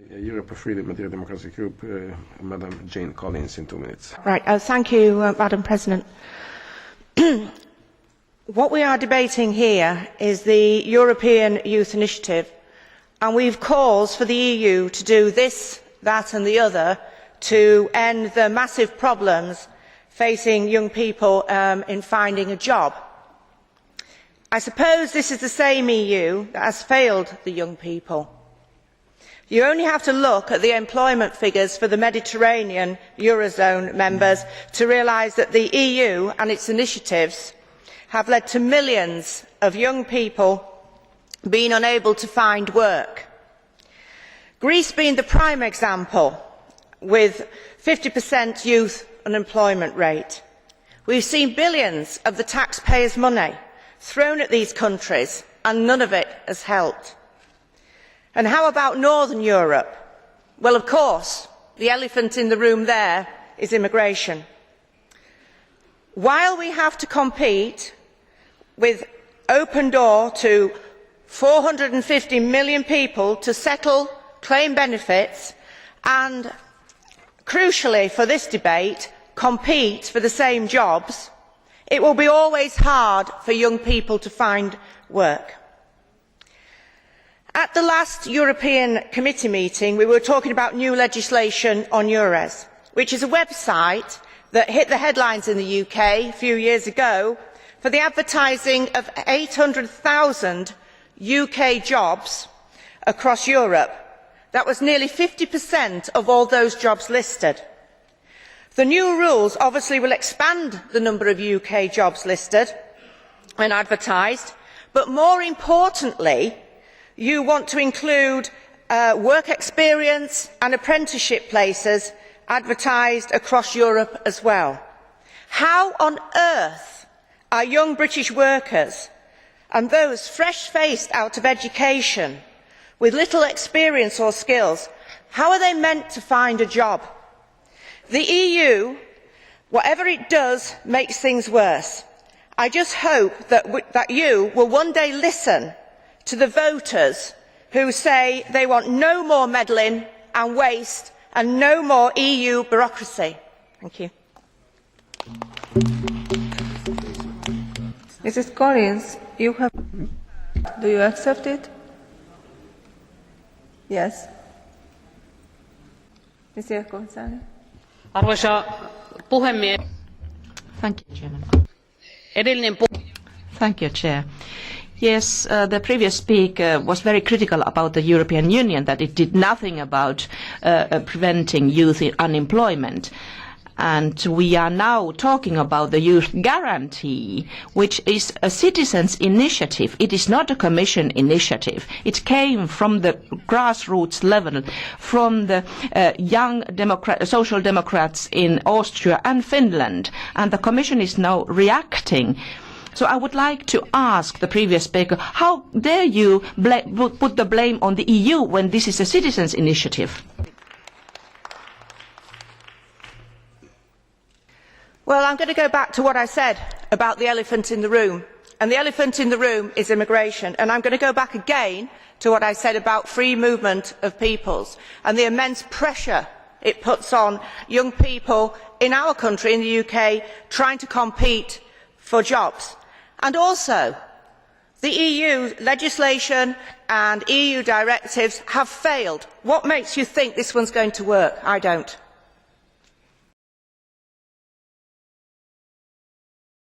Europe for Freedom and Democracy Group, Madam Jane Collins, in 2 minutes. Right. Thank you, Madam President. What we are debating here is the European Youth Initiative, and we have calls for the EU to do this, that and the other to end the massive problems facing young people in finding a job. I suppose this is the same EU that has failed the young people. You only have to look at the employment figures for the Mediterranean Eurozone members to realise that the EU and its initiatives have led to millions of young people being unable to find work. Greece being the prime example, with 50% youth unemployment rate. We've seen billions of the taxpayers' money thrown at these countries and none of it has helped. And how about Northern Europe? Well, of course, the elephant in the room there is immigration. While we have to compete with open door to 450 million people to settle, claim benefits and, crucially for this debate, compete for the same jobs, it will be always hard for young people to find work. At the last European Committee meeting, we were talking about new legislation on EURES, which is a website that hit the headlines in the UK a few years ago for the advertising of 800,000 UK jobs across Europe. That was nearly 50% of all those jobs listed. The new rules obviously will expand the number of UK jobs listed and advertised, but more importantly, you want to include work experience and apprenticeship places advertised across Europe as well. How on earth are young British workers and those fresh-faced out of education with little experience or skills, how are they meant to find a job? The EU, whatever it does, makes things worse. I just hope that you will one day listen to the voters who say they want no more meddling and waste and no more EU bureaucracy. Thank you. Mrs. Collins, do you accept it? Yes. Mr. JAAKONSAARI. Arvoisa puhemies. Thank you, Chairman. Thank you, Chair. Yes, the previous speaker was very critical about the European Union, that it did nothing about preventing youth unemployment. And we are now talking about the Youth Guarantee, which is a citizens' initiative. It is not a Commission initiative. It came from the grassroots level, from the young Social Democrats in Austria and Finland. And the Commission is now reacting. So I would like to ask the previous speaker, how dare you put the blame on the EU when this is a citizens' initiative? Well, I'm going to go back to what I said about the elephant in the room. And the elephant in the room is immigration. And I'm going to go back again to what I said about free movement of peoples and the immense pressure it puts on young people in our country, in the UK, trying to compete for jobs. And also, the EU legislation and EU directives have failed. What makes you think this one's going to work? I don't.